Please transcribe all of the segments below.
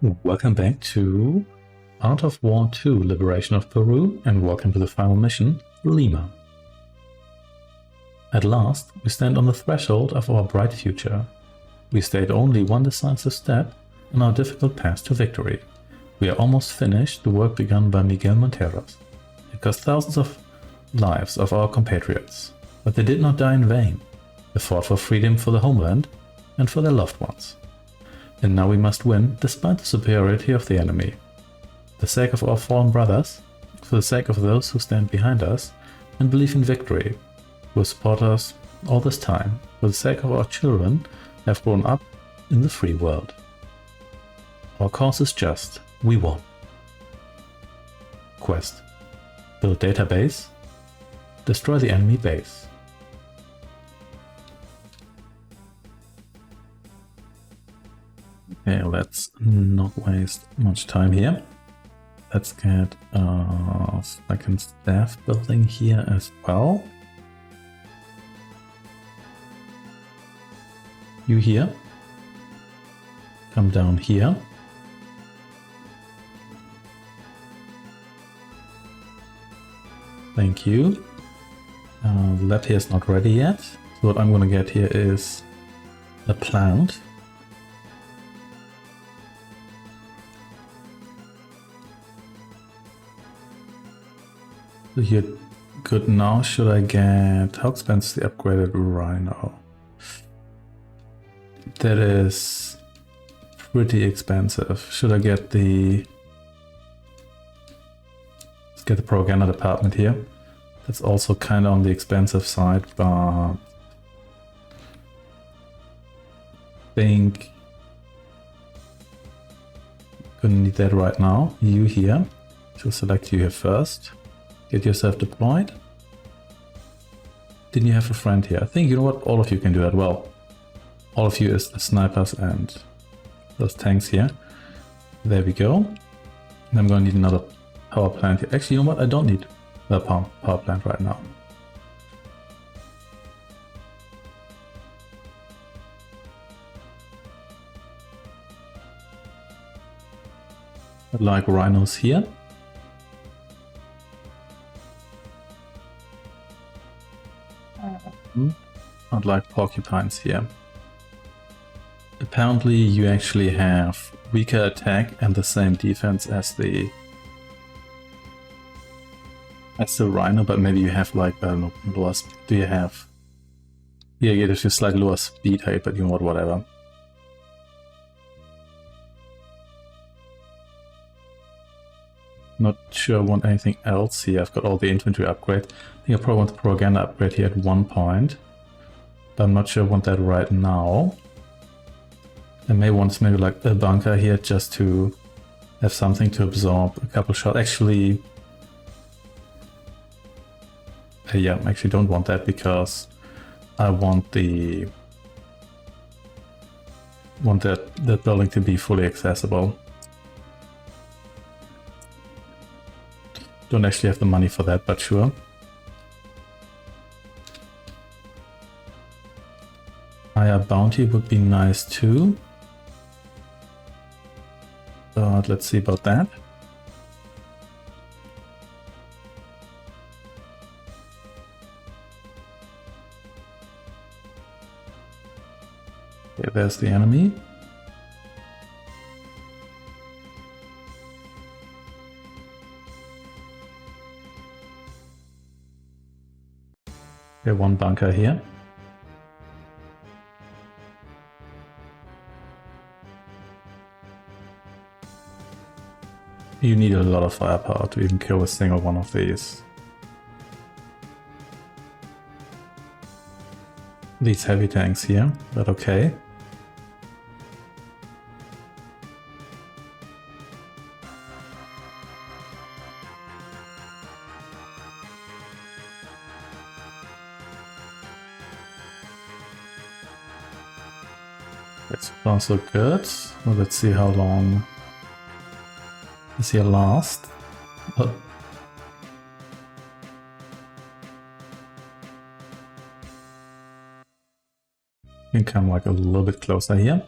Welcome back to Art of War 2, Liberation of Peru, and welcome to the final mission, Lima. At last, we stand on the threshold of our bright future. We stayed only one decisive step on our difficult path to victory. We are almost finished the work begun by Miguel Monteros. It cost thousands of lives of our compatriots, but they did not die in vain. They fought for freedom for the homeland and for their loved ones. And now we must win, despite the superiority of the enemy. For the sake of our fallen brothers, for the sake of those who stand behind us and believe in victory, who support us all this time, for the sake of our children who have grown up in the free world. Our cause is just. We won. Quest: build database, destroy the enemy base. Okay, let's not waste much time here. Let's get a second staff building here as well. You here. Come down here. Thank you. The lab here is not ready yet. So what I'm going to get here is a plant. So you're good now. Should I get... How expensive is the upgraded Rhino? That is pretty expensive. Should I get the... Let's get the propaganda department here. That's also kind of on the expensive side, but... I think... Gonna need that right now. You here. So select you here first. Get yourself deployed. Didn't you have a friend here? I think, you know what, all of you can do that well. All of you as the snipers and those tanks here. There we go. And I'm going to need another power plant here. Actually, you know what, I don't need a power plant right now. I'd like rhinos here. I'd like porcupines here. Apparently you actually have weaker attack and the same defense as the rhino, but maybe you have like, I don't know, lower speed. Do you have... Yeah, it is just like lower speed height, but you know what, whatever. Not sure I want anything else here. I've got all the infantry upgrade. I think I probably want the propaganda upgrade here at one point. But I'm not sure I want that right now. I may want maybe like a bunker here just to have something to absorb a couple shots. Actually, yeah, I actually don't want that because I want that building to be fully accessible. Don't actually have the money for that, but sure. Higher bounty would be nice too. But let's see about that. Okay, there's the enemy. Okay, one bunker here. You need a lot of firepower to even kill a single one of these. These heavy tanks here, but okay. That's also good. Well, let's see how long is here last. Oh. You can come like a little bit closer here.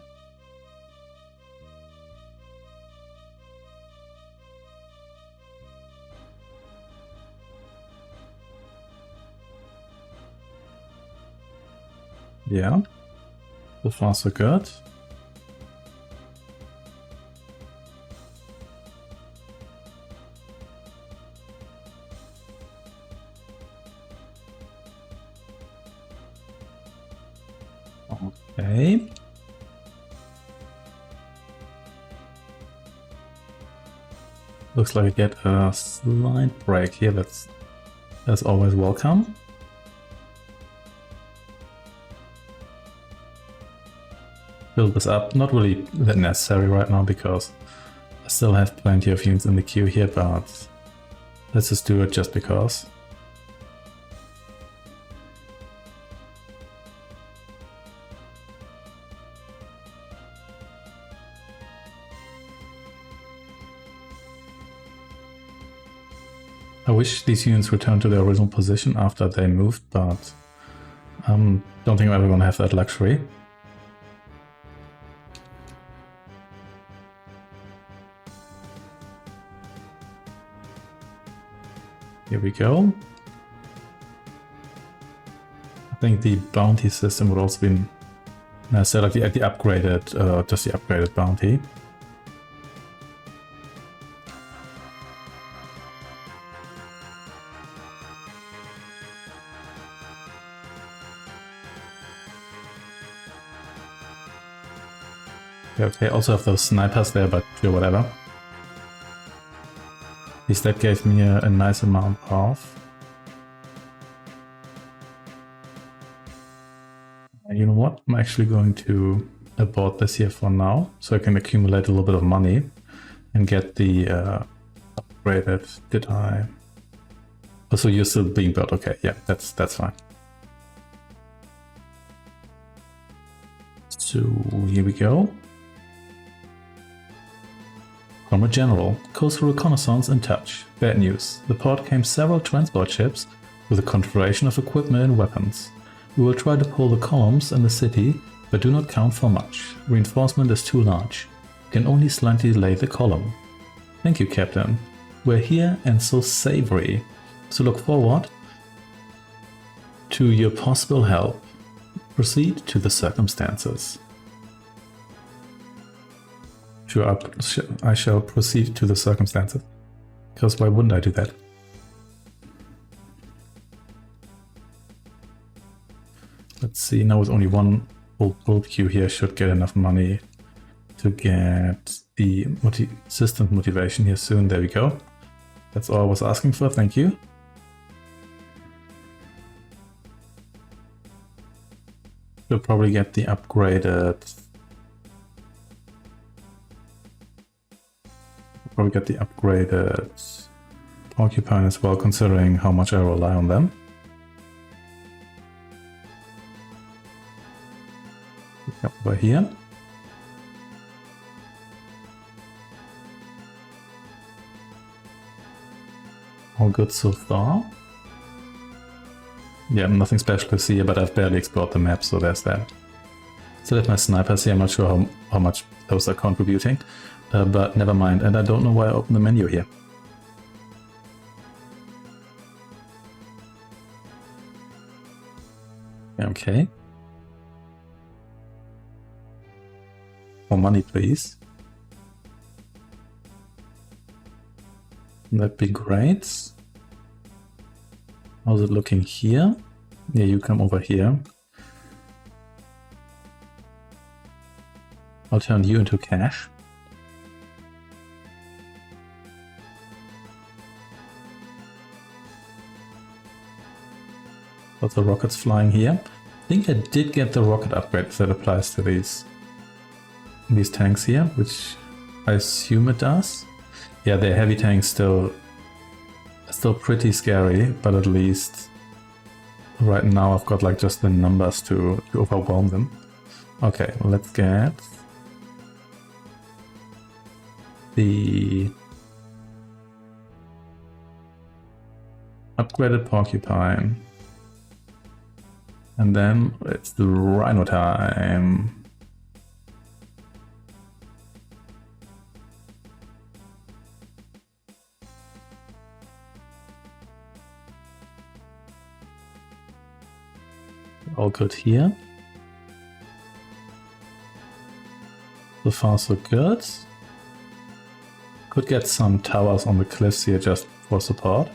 Yeah. So far so good. Okay. Looks like I get a slight break here. That's always welcome. Build this up. Not really that necessary right now because I still have plenty of units in the queue here, but let's just do it just because. I wish these units returned to their original position after they moved, but don't think I'm ever gonna have that luxury. Here we go. I think the bounty system would also be necessary, like the upgraded, just the upgraded bounty. Okay, also have those snipers there, but sure, whatever. At least that gave me a nice amount of. You know what? I'm actually going to abort this here for now, so I can accumulate a little bit of money and get the upgraded. Did I? Oh, so you're still being built? Okay, yeah, that's fine. So here we go. From a general, coastal reconnaissance in touch. Bad news. The port came several transport ships with a confederation of equipment and weapons. We will try to pull the columns in the city, but do not count for much. Reinforcement is too large. Can only slightly delay the column. Thank you, Captain. We're here and so savory. So look forward to your possible help. Proceed to the circumstances. Sure, I shall proceed to the circumstances. Because why wouldn't I do that? Let's see, now with only one full build queue here, should get enough money to get the system motivation here soon. There we go. That's all I was asking for, thank you. We'll probably get the upgraded... Porcupine as well, considering how much I rely on them. Over here. All good so far. Yeah, nothing special to see here, but I've barely explored the map, so there's that. Still have my snipers here, I'm not sure how much those are contributing, but never mind. And I don't know why I opened the menu here. Okay. More money, please. That'd be great. How's it looking here? Yeah, you come over here. I'll turn you into cash. Lots of rockets flying here. I think I did get the rocket upgrade if that applies to these tanks here, which I assume it does. Yeah, the heavy tanks still pretty scary, but at least right now I've got like just the numbers to overwhelm them. Okay, let's get the upgraded Porcupine. And then it's the Rhino time. All good here. far so good. Could get some towers on the cliffs here just for support.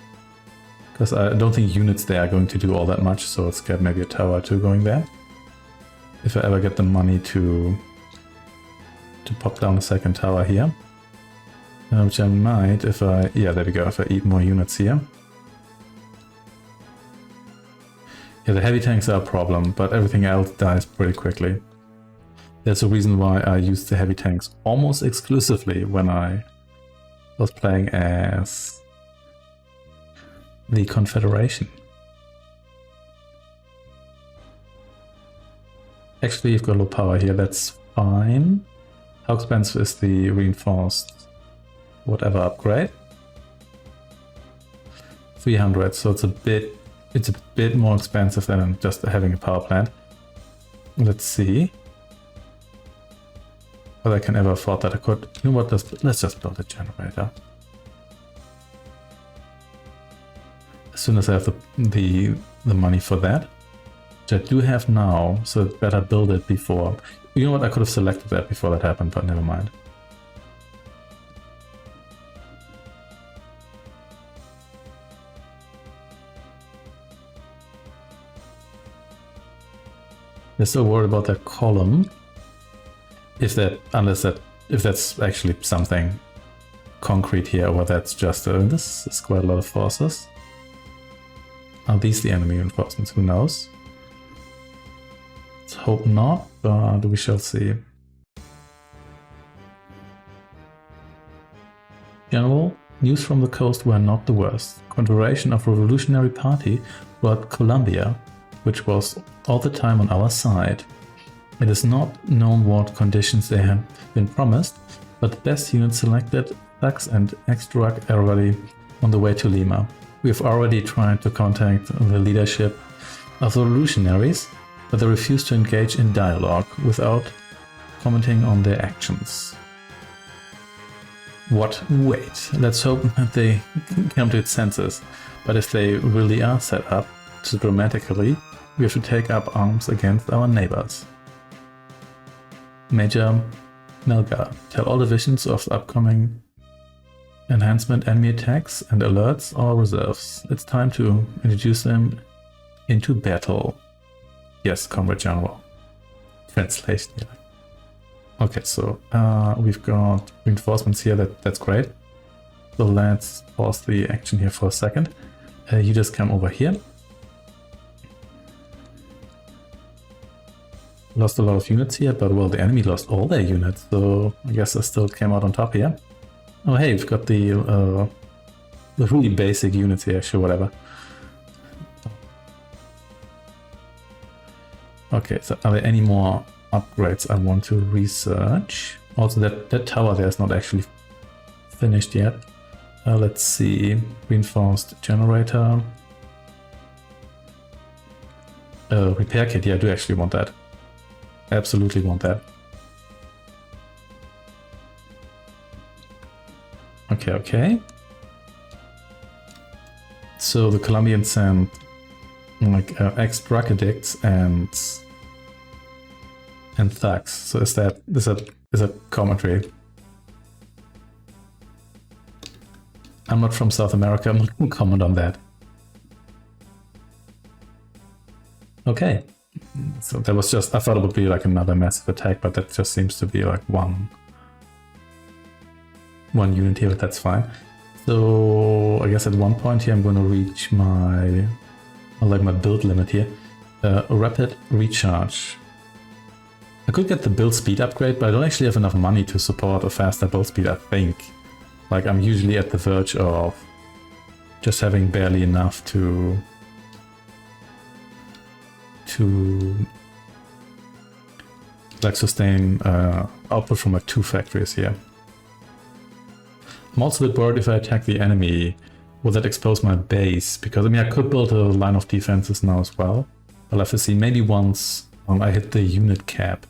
Because I don't think units there are going to do all that much, so let's get maybe a tower or two going there. If I ever get the money to pop down a second tower here. Which I might if I... yeah, there we go, if I eat more units here. Yeah, the heavy tanks are a problem, but everything else dies pretty quickly. That's the reason why I used the heavy tanks almost exclusively when I was playing as the Confederation. Actually, you've got low power here, that's fine. How expensive is the reinforced whatever upgrade? 300, so it's a bit more expensive than just having a power plant. Let's see whether I can ever afford that. I could, you know what, let's just build a generator. As soon as I have the money for that, which I do have now, so it's better build it before. You know what, I could have selected that before that happened, but never mind. They're still worried about that column. If that's actually something concrete here, or that's just this is quite a lot of forces. Are these the enemy reinforcements? Who knows? Let's hope not, but we shall see. General, news from the coast were not the worst. Confederation of Revolutionary Party brought Colombia, which was all the time on our side. It is not known what conditions they have been promised, but the best units selected, thugs and ex-drug, are already on the way to Lima. We have already tried to contact the leadership of the revolutionaries, but they refuse to engage in dialogue without commenting on their actions. What? Wait, let's hope that they come to its senses, but if they really are set up so dramatically, we have to take up arms against our neighbors. Major Melgar, tell all divisions of the upcoming enhancement enemy attacks and alerts all reserves. It's time to introduce them into battle. Yes, Comrade General. Translation here. Okay, so we've got reinforcements here, that's great. So let's pause the action here for a second. You just come over here. Lost a lot of units here, but well, the enemy lost all their units, so I guess I still came out on top here. Oh hey, we've got the really basic units here, sure, whatever. Okay, so are there any more upgrades I want to research? Also, that tower there is not actually finished yet. Let's see, reinforced generator. Repair kit, yeah, I do actually want that. Absolutely want that. Okay. So the Colombians sent like ex-drug addicts and thugs. So is a commentary? I'm not from South America. I'm not going to comment on that. Okay. So that was just, I thought it would be like another massive attack, but that just seems to be like one unit here, but that's fine. So I guess at one point here I'm going to reach my build limit here. Rapid recharge. I could get the build speed upgrade, but I don't actually have enough money to support a faster build speed, I think. Like I'm usually at the verge of just having barely enough to like sustain output from like 2 factories here. I'm also a bit worried if I attack the enemy, will that expose my base? Because I mean I could build a line of defenses now as well. I'll have to see, maybe once I hit the unit cap.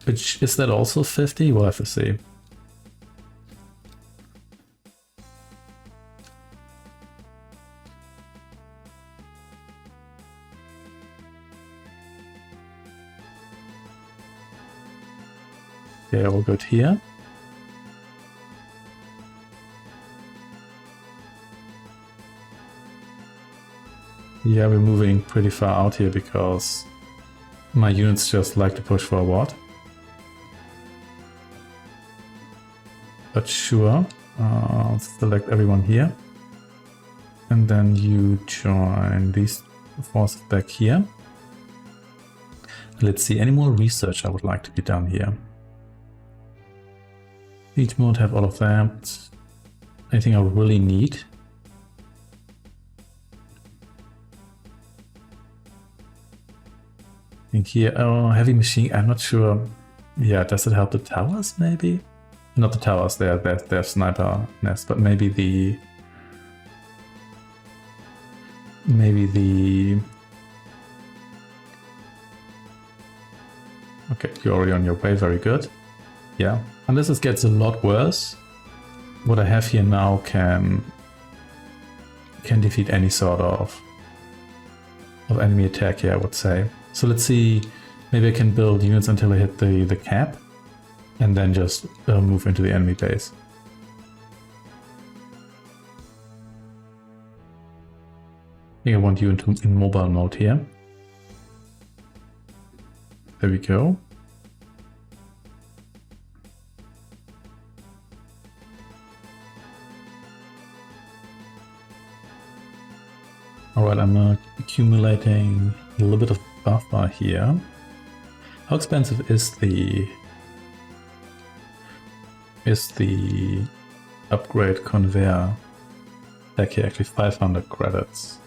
Which, is that also 50? We'll have to see. we're all good here. Yeah, we're moving pretty far out here because my units just like to push forward. But sure, select everyone here. And then you join these forces back here. Let's see, any more research I would like to be done here. Siege mode, have all of that. Anything I really need? I think here, oh, heavy machine, I'm not sure. Yeah, does it help the towers maybe? Not the towers, they're sniper nest, but maybe the... Okay, you're already on your way, very good. Yeah, unless it gets a lot worse, what I have here now can defeat any sort of enemy attack here, I would say. So let's see, maybe I can build units until I hit the cap, and then just move into the enemy base. I think I want you in mobile mode here. There we go. Alright, I'm accumulating a little bit of buffer here. How expensive is the upgrade conveyor tech here? Actually 500 credits.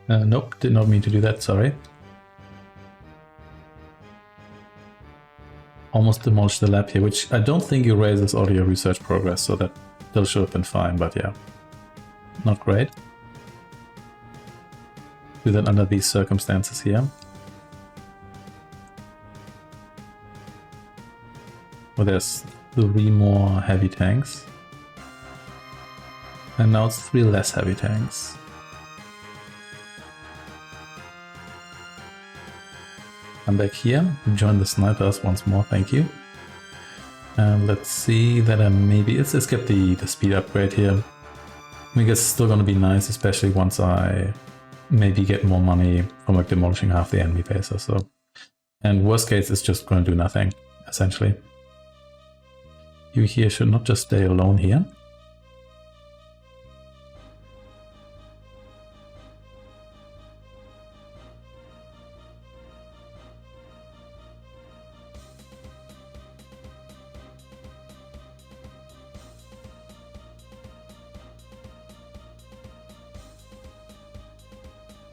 Nope, did not mean to do that, sorry. Almost demolished the lab here, which I don't think erases all your research progress, so that still should have been fine, but yeah. Not great. Do that under these circumstances here. Well, there's 3 more heavy tanks. And now it's 3 less heavy tanks. I'm back here, join the snipers once more, thank you. And let's see that let's get the speed upgrade here. I think it's still gonna be nice, especially once I maybe get more money from like demolishing half the enemy base or so. And worst case, it's just gonna do nothing, essentially. You here should not just stay alone here.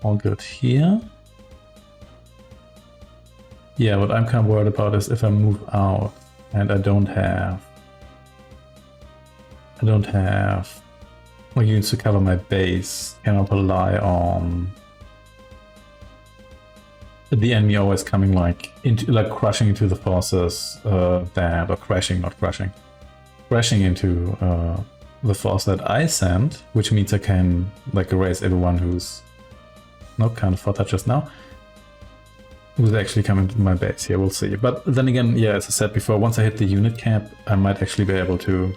All good here. Yeah, what I'm kind of worried about is if I move out and I don't have units to cover my base, can I rely on the enemy always coming crushing into the forces that are crashing into the force that I send, which means I can erase everyone who's not kind of fought that just now. Who's actually coming to my base here, we'll see. But then again, yeah, as I said before, once I hit the unit cap, I might actually be able to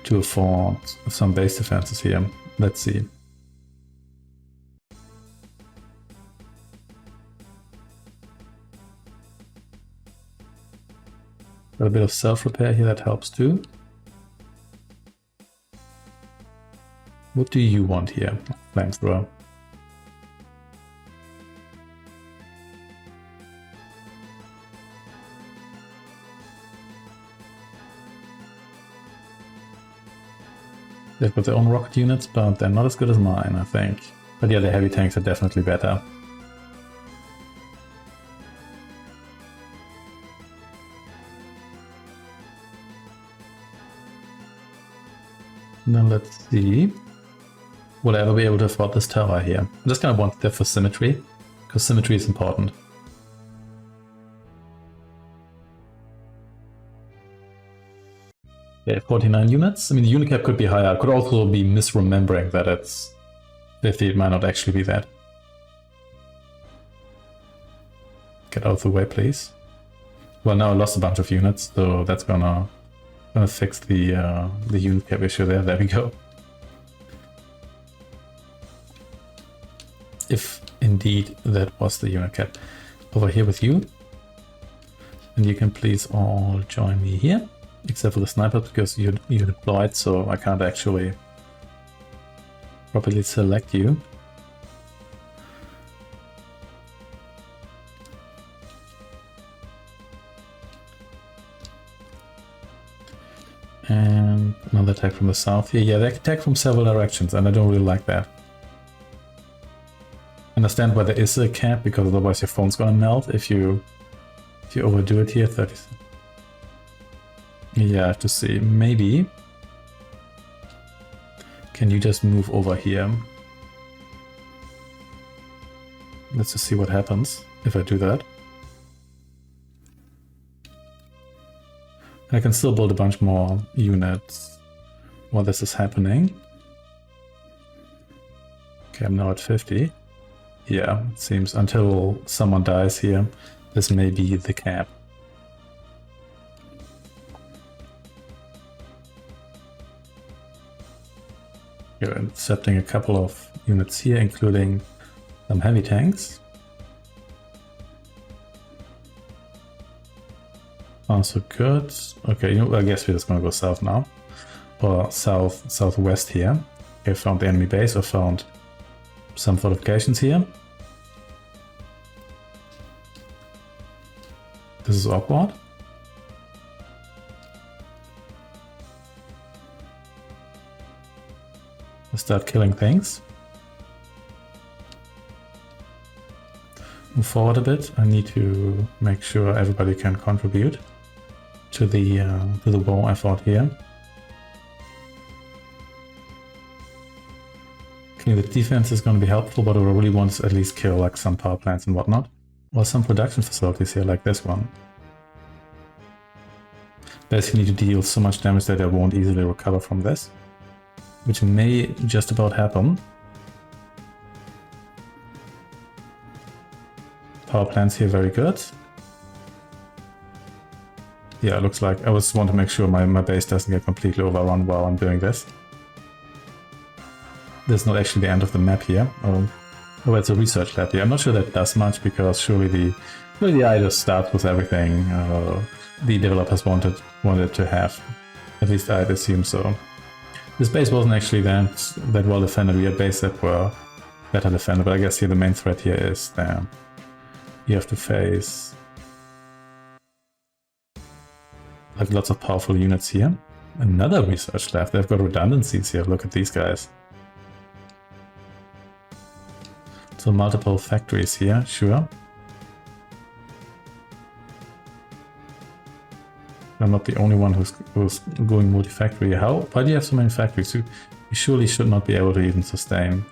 afford some base defenses here. Let's see. Got a bit of self-repair here, that helps too. What do you want here, flamethrower? They've got their own rocket units, but they're not as good as mine, I think. But yeah, the heavy tanks are definitely better. Now let's see. Will I ever be able to afford this tower here? I just kind of want that for symmetry, because symmetry is important. Yeah, 49 units. I mean, the unit cap could be higher. I could also be misremembering that it's 50. It might not actually be that. Get out of the way, please. Well, now I lost a bunch of units, so that's gonna fix the unit cap issue there. There we go. If indeed that was the unit cap. Over here with you. And you can please all join me here. Except for the sniper, because you're deployed, so I can't actually properly select you. And another attack from the south here. Yeah, they attack from several directions, and I don't really like that. Understand why there is a cap, because otherwise your phone's gonna melt if you overdo it here. 30. Yeah, I have to see. Maybe. Can you just move over here? Let's just see what happens if I do that. I can still build a bunch more units while this is happening. Okay, I'm now at 50. Yeah, it seems until someone dies here, this may be the cap. You're accepting a couple of units here, including some heavy tanks. Also good. Okay, you know, I guess we're just gonna go south now. Or southwest here. Okay, found the enemy base, or found some fortifications here. This is awkward. Let's start killing things. Move forward a bit. I need to make sure everybody can contribute to the war effort here. Okay, the defense is going to be helpful, but what I really want is at least kill like some power plants and whatnot. Or some production facilities here, like this one. Basically need to deal so much damage that I won't easily recover from this. Which may just about happen. Power plants here, very good. Yeah, it looks like I just want to make sure my base doesn't get completely overrun while I'm doing this. This is not actually the end of the map here. Oh, it's a research lab here. I'm not sure that does much, because surely the idea starts with everything the developers wanted to have. At least I'd assume so. This base wasn't actually that well defended. We had bases that were better defended, but I guess here the main threat here is that you have to face like lots of powerful units here. Another research lab. They've got redundancies here. Look at these guys. So multiple factories here, sure. I'm not the only one who's going multi-factory. Why do you have so many factories? You surely should not be able to even sustain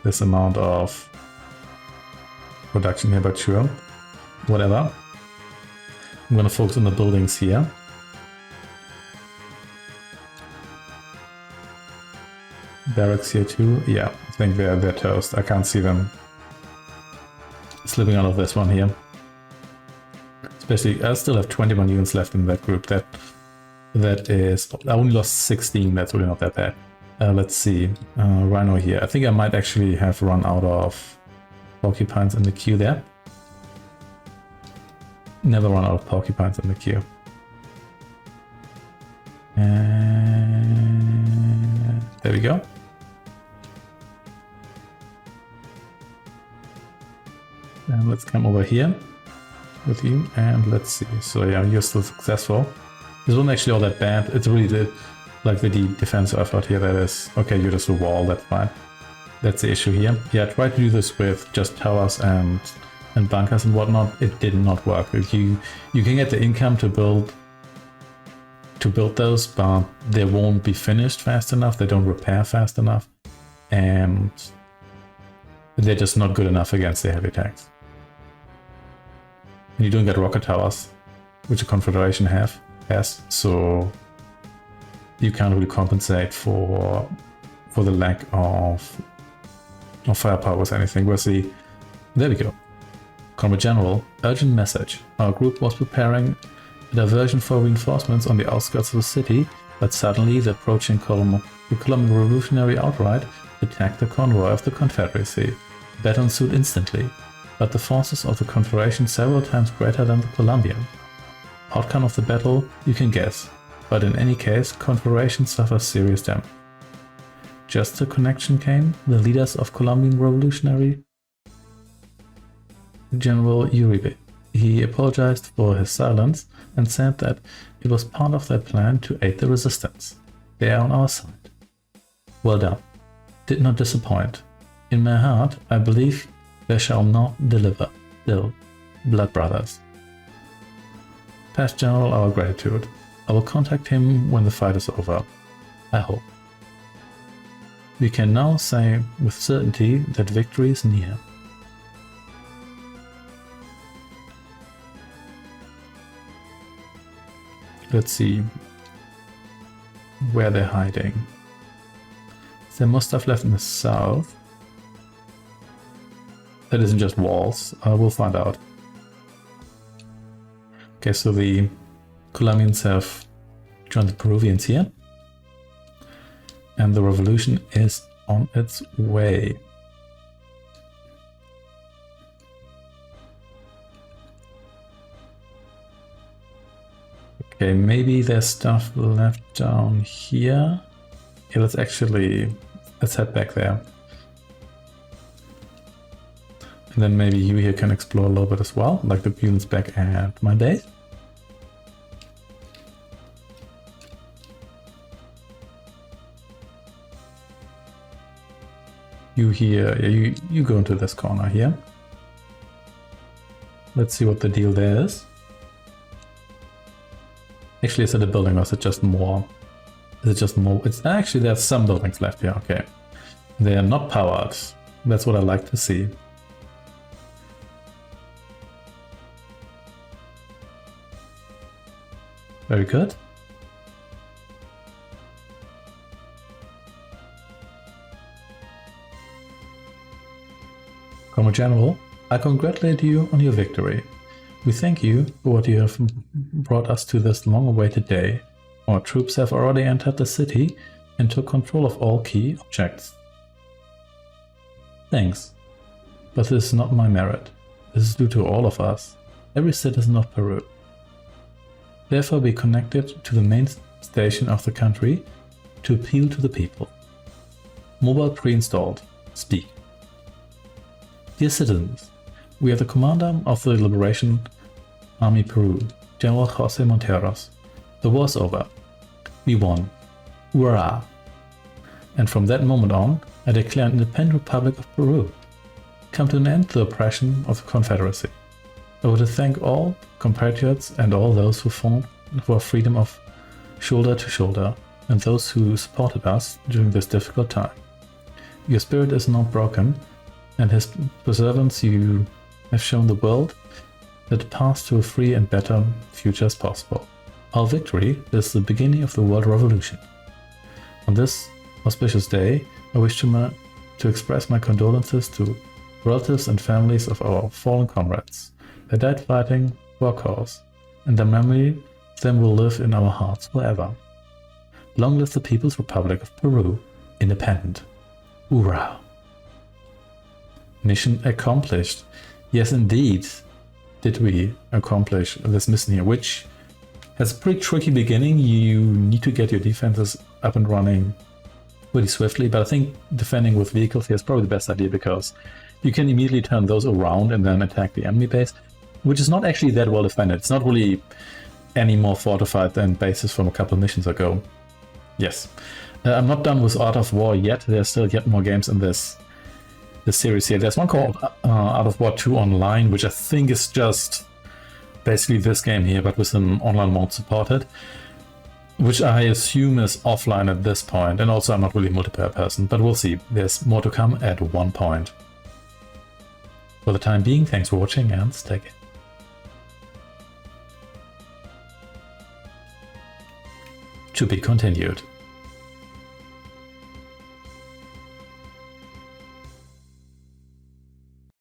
this amount of production here, but sure. Whatever. I'm gonna focus on the buildings here. Barracks here too. Yeah, I think they're toast. I can't see them slipping out of this one here. Especially, I still have 21 units left in that group. That is, I only lost 16. That's really not that bad. Let's see, Rhino here. I think I might actually have run out of porcupines in the queue there. Never run out of porcupines in the queue. And there we go. And let's come over here with you, and let's see. So yeah, you're still successful. This wasn't actually all that bad. It's really the defense effort here that is okay. You're just a wall. That's fine. That's the issue here. Yeah, try to do this with just towers and bunkers and whatnot. It did not work. You can get the income to build those, but they won't be finished fast enough. They don't repair fast enough, and they're just not good enough against the heavy tanks. And you don't get rocket towers, which the Confederation has. So you can't really compensate for the lack of firepower with anything. We'll see. There we go. Comrade General, urgent message. Our group was preparing a diversion for reinforcements on the outskirts of the city, but suddenly the approaching Colombian Revolutionary outright attacked the convoy of the Confederacy. Battle ensued instantly, but the forces of the Confederation several times greater than the Colombian. Outcome of the battle you can guess, but in any case, Confederation suffers serious damage. Just a connection came, the leaders of Colombian Revolutionary General Uribe. He apologized for his silence and said that it was part of their plan to aid the resistance. They are on our side. Well done. Did not disappoint. In my heart, I believe they shall not deliver. Still, blood brothers. Past General, our gratitude. I will contact him when the fight is over. I hope. We can now say with certainty that victory is near. Let's see where they're hiding. Is there more stuff left in the south? That isn't just walls. We'll find out. Okay, so the Colombians have joined the Peruvians here. And the revolution is on its way. Okay, maybe there's stuff left down here. Yeah, let's head back there. And then maybe you here can explore a little bit as well, like the units back at my base. You here, you go into this corner here. Let's see what the deal there is. Actually, is it a building or is it just more? Is it just more? It's actually, there's some buildings left here, okay. They are not powered. That's what I like to see. Very good. Comrade General, I congratulate you on your victory. We thank you for what you have brought us to this long-awaited day. Our troops have already entered the city and took control of all key objects. Thanks. But this is not my merit. This is due to all of us, every citizen of Peru. Therefore be connected to the main station of the country to appeal to the people. Mobile pre-installed. Speak. Dear citizens, we are the commander of the Liberation Army Peru, General Jose Monteros. The war's over. We won. Hurrah! And from that moment on, I declare an independent Republic of Peru. Come to an end to the oppression of the Confederacy. I would thank all compatriots and all those who fought for freedom of shoulder to shoulder, and those who supported us during this difficult time. Your spirit is not broken, and his perseverance you have shown the world that the path to a free and better future is possible. Our victory is the beginning of the world revolution. On this auspicious day, I wish to express my condolences to relatives and families of our fallen comrades. They died fighting for our cause, and their memory of them will live in our hearts forever. Long live the People's Republic of Peru, independent. Hoorah! Mission accomplished. Yes, indeed, did we accomplish this mission here, which has a pretty tricky beginning. You need to get your defenses up and running pretty swiftly, but I think defending with vehicles here is probably the best idea because you can immediately turn those around and then attack the enemy base, which is not actually that well defended. It's not really any more fortified than bases from a couple of missions ago. Yes. I'm not done with Art of War yet. There's still yet more games in this series here. There's one called Art of War 2 Online, which I think is just basically this game here, but with an online mode supported, which I assume is offline at this point. And also I'm not really a multiplayer person, but we'll see. There's more to come at one point. For the time being, thanks for watching and stay good. To be continued.